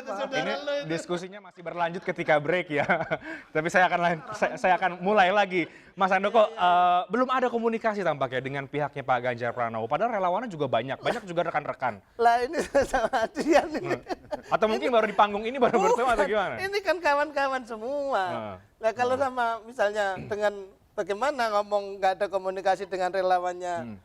Ini diskusinya masih berlanjut ketika break ya. Tapi saya akan mulai lagi. Mas Handoko, belum ada komunikasi tampaknya dengan pihaknya Pak Ganjar Pranowo. Padahal relawannya juga banyak juga rekan-rekan. Lah ini sama dia nih. Atau mungkin baru di panggung ini baru bertemu atau gimana? Ini kan kawan-kawan semua. Nah kalau sama misalnya dengan bagaimana ngomong nggak ada komunikasi dengan relawannya.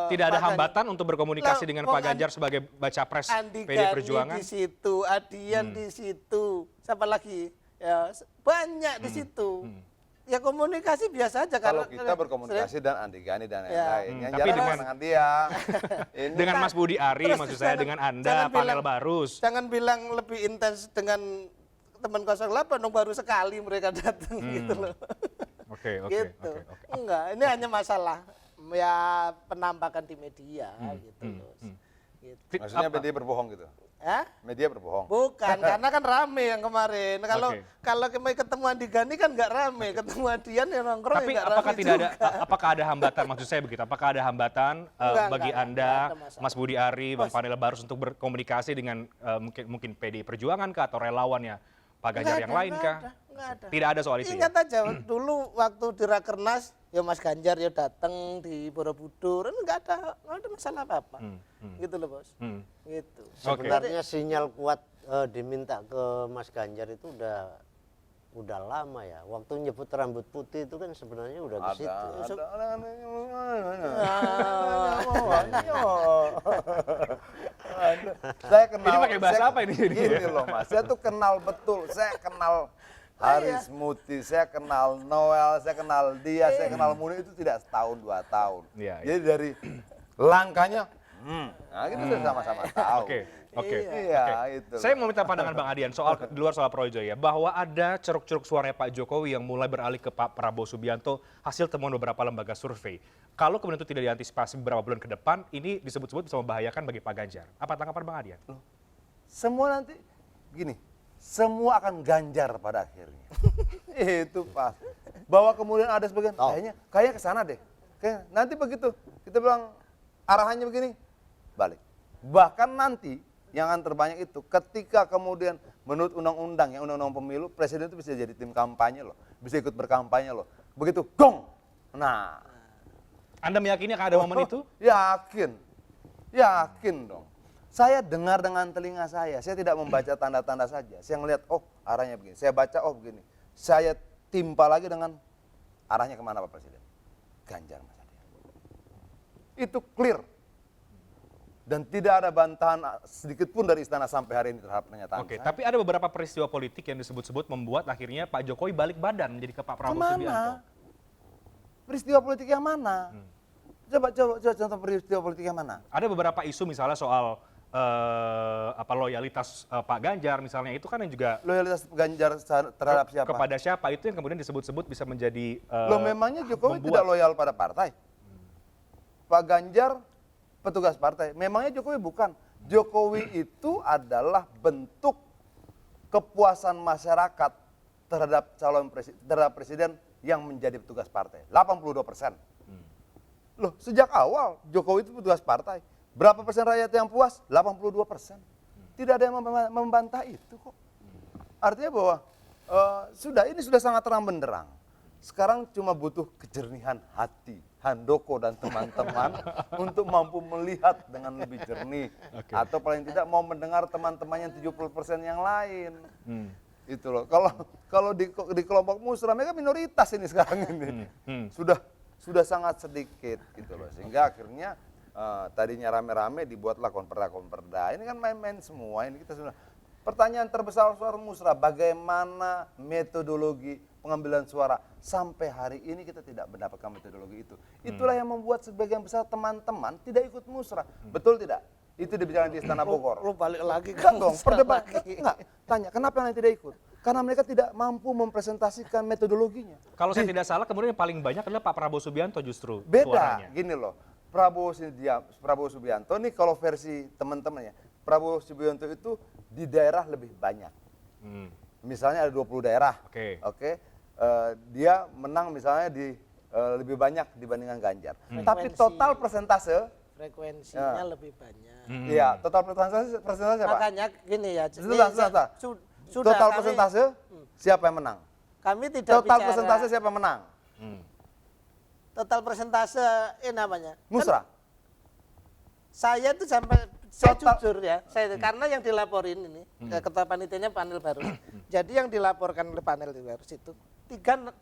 Tidak ada hambatan untuk berkomunikasi dengan Pak Ganjar sebagai baca pres PD Perjuangan? Di situ, Adian di situ, siapa lagi? Ya banyak di situ. Ya komunikasi biasa aja. Kalau kita berkomunikasi dan Andi Gani dan lain-lain. Yang tapi dengan dia. Dengan Mas Budi Ari, maksud saya dengan Anda, panel Barus. Jangan bilang lebih intens dengan teman 08 dong, baru sekali mereka datang gitu loh. Oke. Enggak, ini hanya masalah ya penampakan di media gitu loh. Gitu. Maksudnya media berbohong gitu? Media berbohong? Bukan, karena kan rame yang kemarin. Kalau ketemu Andi Gani kan nggak rame, ketemu Adian yang nongkrong. Tapi apakah ada hambatan, maksud saya begitu, apakah ada hambatan bagi Anda, Mas Budi Ari, Bang Panel Barus untuk berkomunikasi dengan mungkin PDI Perjuangan kah atau relawannya Pak Ganjar yang lain kah? Tidak ada soal itu. Ingat aja dulu waktu di Rakernas, ya Mas Ganjar ya datang di Borobudur, nggak ada masalah apa-apa. Gitu loh Bos. Gitu. Sebenarnya sinyal kuat diminta ke Mas Ganjar itu udah lama ya. Waktu nyebut rambut putih itu kan sebenarnya udah ke situ. Saya kenal. Ini pakai bahasa apa ini? Gini loh Mas, saya tuh kenal betul. Saya kenal Haris Muti, saya kenal Noel, saya kenal dia, saya kenal Muni itu tidak setahun 2 tahun. Jadi dari langkahnya, kita sudah sama-sama tahu. Oke. Itu. Saya mau minta pandangan Bang Adian di luar soal Projo ya, bahwa ada ceruk-ceruk suaranya Pak Jokowi yang mulai beralih ke Pak Prabowo Subianto hasil temuan beberapa lembaga survei. Kalau kemudian itu tidak diantisipasi beberapa bulan ke depan, ini disebut-sebut bisa membahayakan bagi Pak Ganjar. Apa tanggapan Bang Adian? Semua nanti gini, semua akan Ganjar pada akhirnya. Itu pas. Bahwa kemudian ada sebagian, kayaknya ke sana deh. Nanti begitu, kita bilang arahannya begini, balik. Bahkan nanti yang akan terbanyak itu ketika kemudian menurut undang-undang, yang undang-undang pemilu, presiden itu bisa jadi tim kampanye loh, bisa ikut berkampanye loh. Begitu gong. Nah, Anda meyakini akan ada momen itu? Yakin dong. Saya dengar dengan telinga saya tidak membaca tanda-tanda saja. Saya ngelihat, arahnya begini. Saya baca, begini. Saya timpa lagi dengan arahnya kemana Pak Presiden? Ganjar Mas Adian. Itu clear. Dan tidak ada bantahan sedikit pun dari istana sampai hari ini terhadap pernyataan saya. Tapi ada beberapa peristiwa politik yang disebut-sebut membuat akhirnya Pak Jokowi balik badan menjadi ke Pak Prabowo Subianto. Peristiwa politik yang mana? Coba contoh peristiwa politik yang mana? Ada beberapa isu misalnya soal loyalitas Pak Ganjar misalnya, itu kan yang juga loyalitas Ganjar terhadap siapa? Kepada siapa, itu yang kemudian disebut-sebut bisa menjadi memangnya Jokowi tidak loyal pada partai? Pak Ganjar petugas partai. Memangnya Jokowi bukan. Jokowi itu adalah bentuk kepuasan masyarakat terhadap terhadap presiden yang menjadi petugas partai. 82%. Loh, sejak awal Jokowi itu petugas partai. Berapa persen rakyat yang puas? 82%. Tidak ada yang membantah itu kok. Artinya bahwa ini sudah sangat terang benderang. Sekarang cuma butuh kejernihan hati Handoko dan teman-teman untuk mampu melihat dengan lebih jernih. Atau paling tidak mau mendengar teman-teman yang 70% yang lain. Itu loh. Kalau di kelompok musra mereka minoritas ini sekarang ini. Sudah sangat sedikit gitu loh. Sehingga akhirnya tadinya rame-rame dibuatlah konperda. Ini kan main-main semua. Ini kita sudah pertanyaan terbesar suara musra, bagaimana metodologi pengambilan suara? Sampai hari ini kita tidak mendapatkan metodologi itu. Itulah yang membuat sebagian besar teman-teman tidak ikut musra. Betul tidak? Itu dibicarakan di Istana Bogor. Lu balik lagi kan dong, perdebatan. Enggak, tanya kenapa yang tidak ikut? Karena mereka tidak mampu mempresentasikan metodologinya. Kalau saya tidak salah, kemudian yang paling banyak adalah Pak Prabowo Subianto justru beda, suaranya. Gini loh. Prabowo Subianto ini kalau versi teman-temannya, Prabowo Subianto itu di daerah lebih banyak. Misalnya ada 20 daerah. Oke. Dia menang misalnya di lebih banyak dibandingkan Ganjar. Tapi total persentase frekuensinya lebih banyak. Iya, total persentase Pak. Makanya gini ya. Sebentar. Sudah Total kami- persentase siapa yang menang? Kami tidak Total bicara persentase siapa yang menang? total persentase namanya. Musrah. Saya tuh saya Total- jujur ya, karena yang dilaporin ini ketua panitianya panel baru. Jadi yang dilaporkan oleh panel baru itu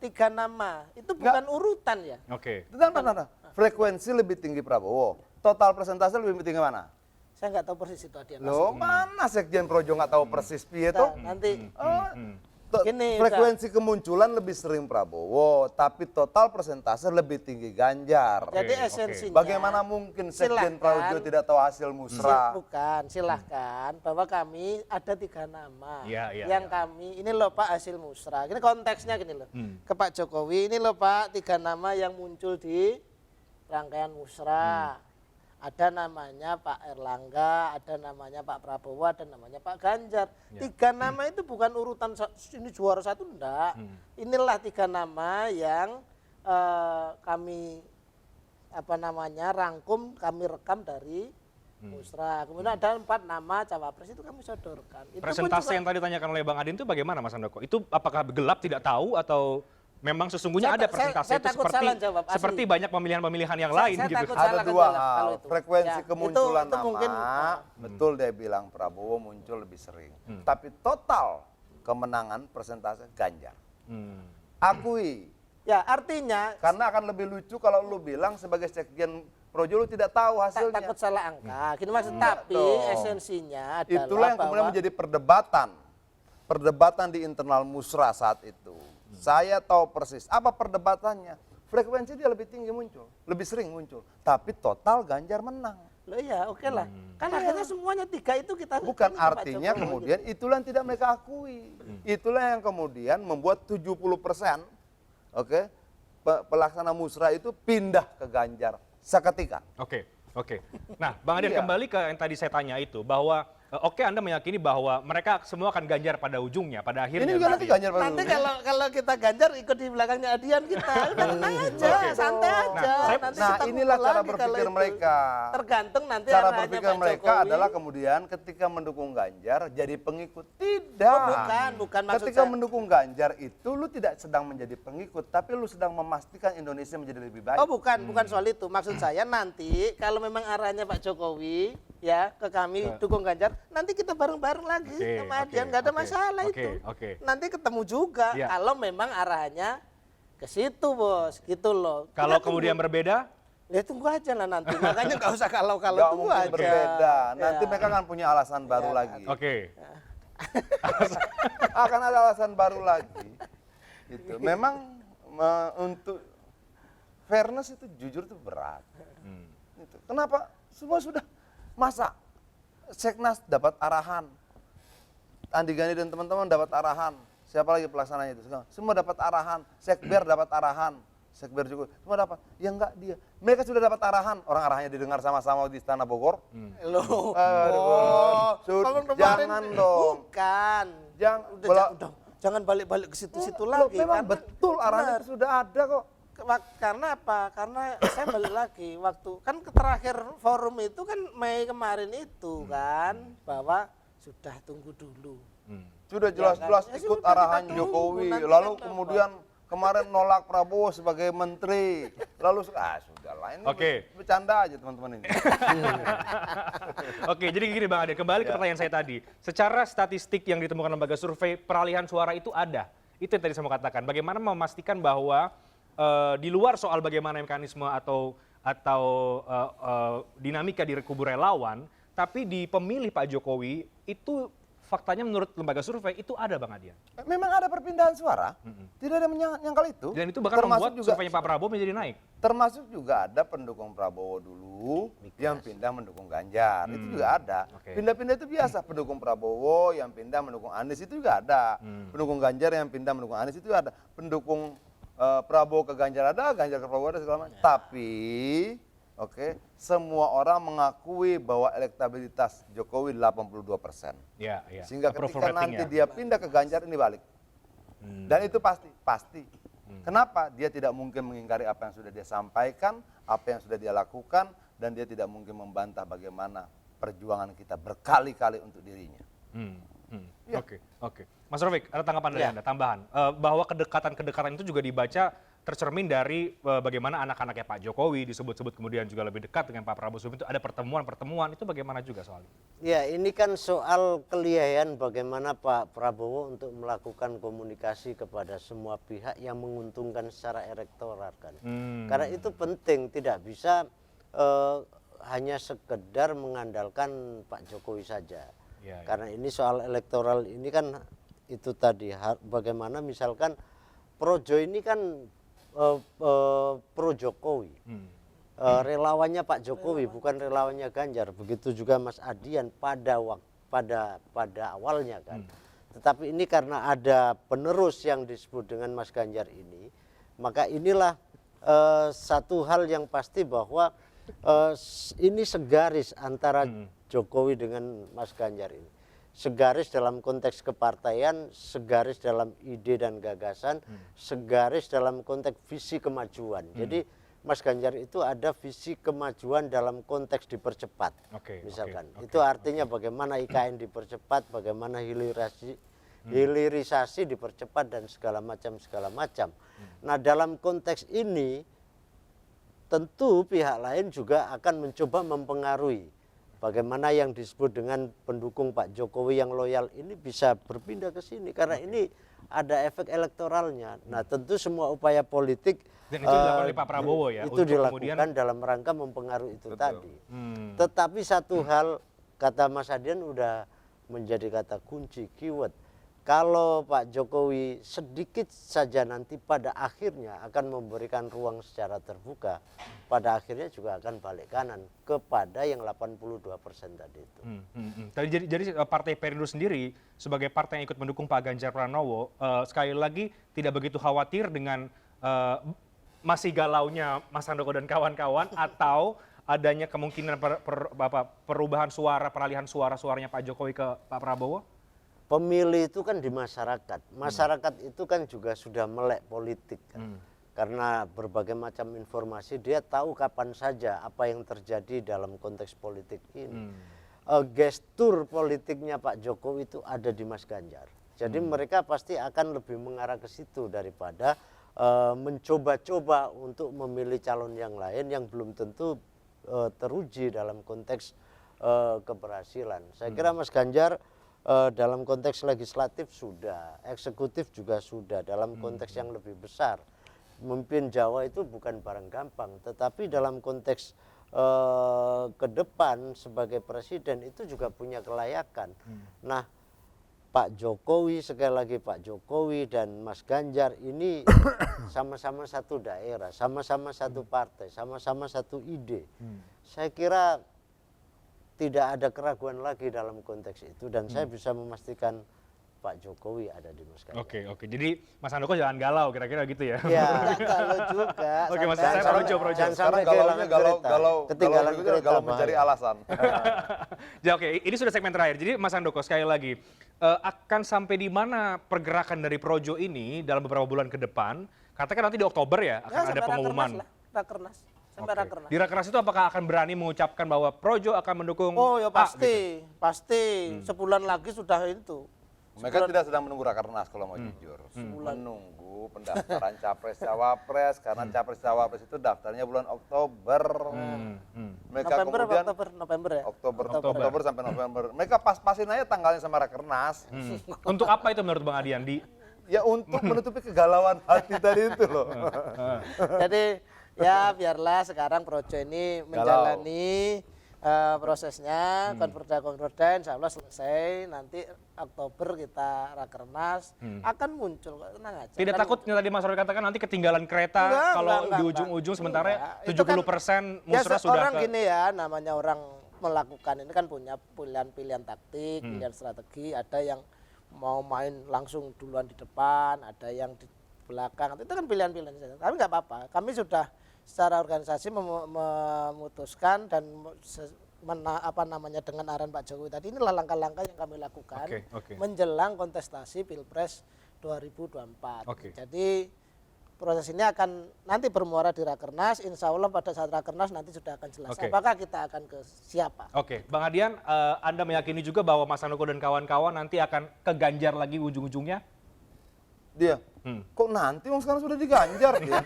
tiga nama, itu bukan urutan ya. Oke. Tenang. Frekuensi lebih tinggi Prabowo. Total persentase lebih tinggi mana? Saya nggak tahu persis itu Adian. Loh, mana Sekjen Projo nggak tahu persis piye toh? Nanti Gini, Frekuensi kemunculan lebih sering Prabowo, tapi total persentase lebih tinggi Ganjar. jadi Oke. esensinya. Bagaimana mungkin Sekjen Silahkan. Projo tidak tahu hasil musrah? Bukan, silahkan bahwa kami ada 3 nama Iya, iya, yang iya. kami ini loh Pak hasil musrah. Ini konteksnya gini loh. Ke Pak Jokowi ini loh Pak 3 nama yang muncul di rangkaian musrah. Ada namanya Pak Erlangga, ada namanya Pak Prabowo, ada namanya Pak Ganjar. 3 nama itu bukan urutan ini juara 1 enggak. Inilah 3 nama yang kami rangkum, kami rekam dari musrah. Kemudian ada 4 nama cawapres itu kami sodorkan. Itu pun Presentase juga- yang tadi ditanyakan oleh Bang Adin itu bagaimana Mas Handoko? Itu apakah gelap tidak tahu atau memang sesungguhnya ada presentase saya itu takut salah jawab, asli. seperti banyak pemilihan-pemilihan yang Saya lain gitu. takut Ada salah kan 2 kalau hal, itu. frekuensi Ya, kemunculan itu nama, mungkin, betul dia bilang Prabowo muncul lebih sering. Tapi total kemenangan persentase Ganjar. Akui, ya artinya karena akan lebih lucu kalau lu bilang sebagai Sekjen Projo lu tidak tahu hasilnya. takut salah angka. Gini maksud tapi dong. esensinya adalah Itulah yang kemudian bahwa menjadi perdebatan di internal musrah saat itu. Saya tahu persis apa perdebatannya. Frekuensi dia lebih tinggi muncul, lebih sering muncul. Tapi total Ganjar menang. loh ya oke lah. Kan akhirnya semuanya 3 itu kita Bukan ini Pak artinya Jokowi. kemudian itulah yang tidak mereka akui. Itulah yang kemudian membuat 70% oke, pelaksana musrah itu pindah ke Ganjar seketika. Oke. Nah, Bang Adian Iya. kembali ke yang tadi saya tanya itu bahwa oke Anda meyakini bahwa mereka semua akan Ganjar pada ujungnya, pada akhirnya. Ini juga nanti Ganjar pada Nanti ujungnya. kalau kita Ganjar ikut di belakangnya Adian kita, udah tenang aja, santai aja. Nanti Nah, kita inilah kumpul cara lagi kalau berpikir itu. mereka. Tergantung nanti Cara arahnya berpikir Pak mereka Jokowi. adalah kemudian ketika mendukung Ganjar jadi pengikut. Tidak. bukan maksud Ketika saya. mendukung Ganjar itu lu tidak sedang menjadi pengikut, tapi lu sedang memastikan Indonesia menjadi lebih baik. Oh bukan soal itu. Maksud saya nanti kalau memang arahnya Pak Jokowi ya ke kami dukung Ganjar, nanti kita bareng-bareng lagi Oke, sama oke, Adian, nggak ada oke, masalah oke, itu. oke. Nanti ketemu juga Ya. kalau memang arahnya ke situ bos, gitu loh. Kalau Kita kemudian tunggu. berbeda, Ya tunggu aja lah nanti. Makanya nggak usah kalau Nggak tunggu mungkin aja. berbeda. Nanti Ya. mereka akan punya alasan baru lagi. oke. Akan ada alasan baru lagi. Itu memang untuk fairness itu jujur itu berat. Itu. Kenapa? Semua sudah masa Seknas dapat arahan, Andi Gani dan teman-teman dapat arahan. Siapa lagi pelaksananya itu? Semua dapat arahan. Sekber dapat arahan. Sekber juga semua dapat. Ya enggak dia. Mereka sudah dapat arahan. Orang arahannya didengar sama-sama di Istana Bogor. Loh. Sudah, kalau kemarin- jangan dong. Bukan. Jangan Jangan balik-balik ke situ-situ Loh, lagi. memang karena- betul arahannya Benar. itu sudah ada kok. Karena apa? Karena saya balik lagi waktu kan terakhir forum itu kan Mei kemarin itu kan bahwa sudah tunggu dulu. Sudah jelas-jelas Ya ikut sudah, arahan kita tunggu, Jokowi. nanti Lalu kan kemudian kemarin nolak Prabowo sebagai menteri. Lalu sudahlah ini Oke. bercanda aja teman-teman ini. Oke, jadi gini Bang Ade, kembali ke pertanyaan saya tadi. Secara statistik yang ditemukan lembaga survei, peralihan suara itu ada. Itu yang tadi saya mau katakan. Bagaimana memastikan bahwa di luar soal bagaimana mekanisme atau dinamika di kubu relawan, tapi di pemilih Pak Jokowi itu faktanya menurut lembaga survei itu ada Bang Adian. Memang ada perpindahan suara. Tidak ada yang menyangkal itu. Dan itu bahkan membuat surveinya Pak Prabowo menjadi naik. Termasuk juga ada pendukung Prabowo dulu yang pindah mendukung Ganjar. Itu juga ada. Oke. Pindah-pindah itu biasa. Pendukung Prabowo yang pindah mendukung Anies itu juga ada. Pendukung Ganjar yang pindah mendukung Anies itu ada. Pendukung Prabowo ke Ganjar ada, Ganjar ke Prabowo ada segala macam. Tapi semua orang mengakui bahwa elektabilitas Jokowi 82%. Ya. Sehingga Approval ketika rating nanti ya. dia pindah ke Ganjar ini balik. Dan itu pasti. Kenapa? Dia tidak mungkin mengingkari apa yang sudah dia sampaikan, apa yang sudah dia lakukan, dan dia tidak mungkin membantah bagaimana perjuangan kita berkali-kali untuk dirinya. Ya. Oke. Mas Rofiq, ada tanggapan dari Anda, tambahan. Bahwa kedekatan-kedekatan itu juga dibaca tercermin dari bagaimana anak-anaknya Pak Jokowi disebut-sebut kemudian juga lebih dekat dengan Pak Prabowo Subianto, ada pertemuan-pertemuan, itu bagaimana juga soalnya? Ya, ini kan soal kelihayan bagaimana Pak Prabowo untuk melakukan komunikasi kepada semua pihak yang menguntungkan secara elektoral kan. Karena itu penting, tidak bisa hanya sekedar mengandalkan Pak Jokowi saja. Ya. Karena ini soal elektoral ini kan itu tadi bagaimana misalkan Projo ini kan pro Jokowi. Relawannya Pak Jokowi bukan relawannya Ganjar. Begitu juga Mas Adian pada awalnya kan. Tetapi ini karena ada penerus yang disebut dengan Mas Ganjar ini, maka inilah satu hal yang pasti bahwa ini segaris antara Jokowi dengan Mas Ganjar ini. Segaris dalam konteks kepartaian, segaris dalam ide dan gagasan, segaris dalam konteks visi kemajuan. Jadi Mas Ganjar itu ada visi kemajuan dalam konteks dipercepat, misalkan. Itu artinya bagaimana IKN dipercepat, bagaimana hilirisasi dipercepat dan segala macam. Nah, dalam konteks ini tentu pihak lain juga akan mencoba mempengaruhi. Bagaimana yang disebut dengan pendukung Pak Jokowi yang loyal ini bisa berpindah ke sini karena ini ada efek elektoralnya. Nah, tentu semua upaya politik dan itu dilakukan oleh Pak Prabowo ya. Itu dilakukan dalam rangka mempengaruhi itu tadi. Tetapi satu hal kata Mas Adian udah menjadi kata kunci keyword. Kalau Pak Jokowi sedikit saja nanti pada akhirnya akan memberikan ruang secara terbuka, pada akhirnya juga akan balik kanan kepada yang 82% tadi itu. Jadi Partai Perindo sendiri sebagai partai yang ikut mendukung Pak Ganjar Pranowo, sekali lagi tidak begitu khawatir dengan masih galaunya Mas Handoko dan kawan-kawan atau adanya kemungkinan perubahan suara, peralihan suaranya Pak Jokowi ke Pak Prabowo? Pemilih itu kan di masyarakat. Masyarakat itu kan juga sudah melek politik kan. Karena berbagai macam informasi dia tahu kapan saja apa yang terjadi dalam konteks politik ini. Gestur politiknya Pak Jokowi itu ada di Mas Ganjar. Jadi mereka pasti akan lebih mengarah ke situ daripada mencoba-coba untuk memilih calon yang lain yang belum tentu teruji dalam konteks keberhasilan. Saya kira Mas Ganjar dalam konteks legislatif sudah, eksekutif juga sudah, dalam konteks yang lebih besar. Memimpin Jawa itu bukan barang gampang, tetapi dalam konteks ke depan sebagai presiden itu juga punya kelayakan. Nah, Pak Jokowi, sekali lagi Pak Jokowi dan Mas Ganjar ini sama-sama satu daerah, sama-sama satu partai, sama-sama satu ide. Saya kira tidak ada keraguan lagi dalam konteks itu dan saya bisa memastikan Pak Jokowi ada di Mas Ganjar. Oke. Jadi Mas Handoko jangan galau kira-kira gitu ya. Ya, galau juga. Oke, Mas, saya Projo. Jangan Sekarang sampai galaunya ketinggalan kereta. galau mencari alasan. Ya, oke, ini sudah segmen terakhir. Jadi Mas Handoko sekali lagi akan sampai di mana pergerakan dari Projo ini dalam beberapa bulan ke depan? Katakan nanti di Oktober ya akan ada pengumuman. Rakernas. Sampai Rakernas. Di Rakernas itu apakah akan berani mengucapkan bahwa Projo akan mendukung Oh ya pasti, gitu? pasti. Sebulan lagi sudah itu. Mereka tidak sedang menunggu Rakernas kalau mau jujur. Menunggu pendaftaran Capres-Cawapres karena Capres-Cawapres itu daftarnya bulan Oktober. Mereka November, kemudian November ya? Oktober sampai November. Mereka pas-pasin aja tanggalnya sama Rakernas. Untuk apa itu menurut Bang Adian? Ya untuk menutupi kegalauan hati tadi itu loh. Jadi ya biarlah sekarang Projo ini menjalani prosesnya, konverda insya Allah selesai, nanti Oktober kita Rakernas, akan muncul, tenang aja. Tidak Kan takut yang tadi Mas Roy katakan nanti ketinggalan kereta kalau di ujung-ujung sementara 70% musrah sudah orang gini ya, namanya orang melakukan ini kan punya pilihan-pilihan taktik, pilihan strategi, ada yang mau main langsung duluan di depan, ada yang di belakang, itu kan pilihan-pilihan saja. Tapi nggak apa-apa, kami sudah secara organisasi memutuskan dan dengan arahan Pak Jokowi tadi, inilah langkah-langkah yang kami lakukan menjelang kontestasi Pilpres 2024. Jadi proses ini akan nanti bermuara di Rakernas. Insya Allah pada saat Rakernas nanti sudah akan jelas. Oke. Apakah kita akan ke siapa? Oke, Bang Adian, Anda meyakini juga bahwa Mas Handoko dan kawan-kawan nanti akan ke Ganjar lagi ujung-ujungnya? Dia, kok nanti? Wong sekarang sudah diganjar dia.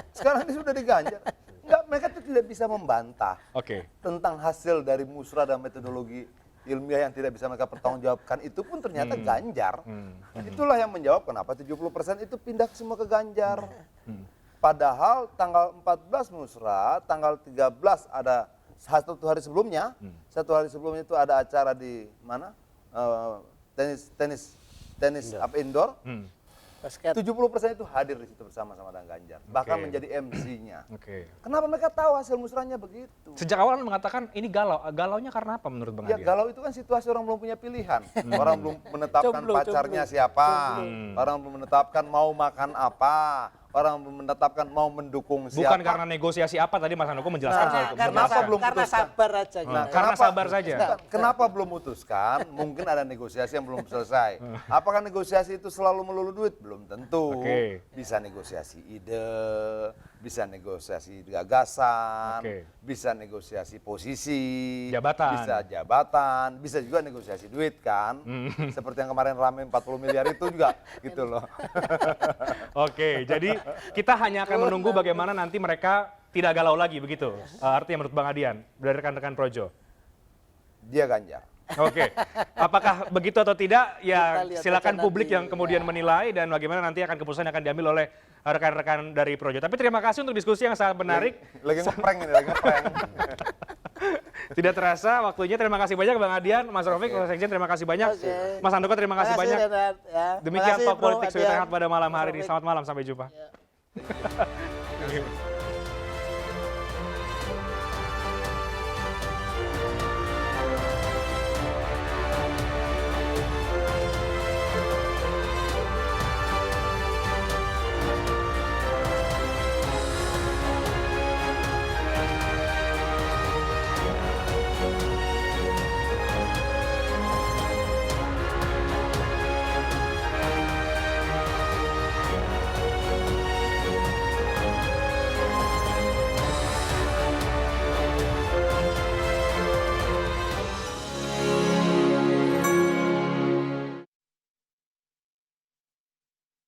Sekarang ini sudah diganjar. Enggak, mereka tuh tidak bisa membantah Oke. tentang hasil dari musrah dan metodologi ilmiah yang tidak bisa mereka pertanggungjawabkan. Itu pun ternyata Ganjar. Itulah yang menjawab kenapa 70% itu pindah semua ke Ganjar. Padahal tanggal 14 musrah, tanggal 13 ada satu hari sebelumnya, itu ada acara di mana? Tenis apa indoor. Basket. 70% itu hadir di situ bersama-sama dengan Ganjar. Bahkan Oke. menjadi MC-nya. Oke. Kenapa mereka tahu hasil musrahnya begitu? Sejak awal Anda mengatakan ini galau. Galaunya karena apa menurut Bang Ya Adian? galau itu kan situasi orang belum punya pilihan. Orang belum menetapkan Jomblo, pacarnya siapa. Orang belum menetapkan mau makan apa. Orang belum menetapkan mau mendukung siapa. Bukan karena negosiasi apa tadi Mas Handoko menjelaskan soal itu. Karena Kenapa belum karena putuskan? sabar aja. Nah, gimana? karena sabar saja. Kenapa belum memutuskan? Mungkin ada negosiasi yang belum selesai. Apakah negosiasi itu selalu melulu duit? Belum tentu. Oke. Bisa negosiasi ide, bisa negosiasi gagasan, Oke. bisa negosiasi posisi, Jabatan. bisa jabatan, bisa juga negosiasi duit kan. Seperti yang kemarin rame 40 miliar itu juga gitu loh. Oke, jadi kita hanya akan menunggu bagaimana nanti mereka tidak galau lagi begitu. Artinya menurut Bang Adian, dari rekan-rekan Projo. Dia Ganjar. Oke, apakah begitu atau tidak? Ya Kita lihat silakan aja publik nanti, yang kemudian menilai dan bagaimana nanti akan keputusan yang akan diambil oleh rekan-rekan dari Projo. Tapi terima kasih untuk diskusi yang sangat menarik. Lagi ngeprank ini, lagi ngeprank. Tidak terasa waktunya. Terima kasih banyak Bang Adian, Mas Rafiq, Mas Sekjen, terima kasih banyak. Oke. Mas Handoko, terima kasih banyak. Renat, ya. Demikian Makasih, Talk Bro Politik Sudut Adian. Hangat pada malam hari ini. Rafiq. Selamat malam, sampai jumpa. Ya.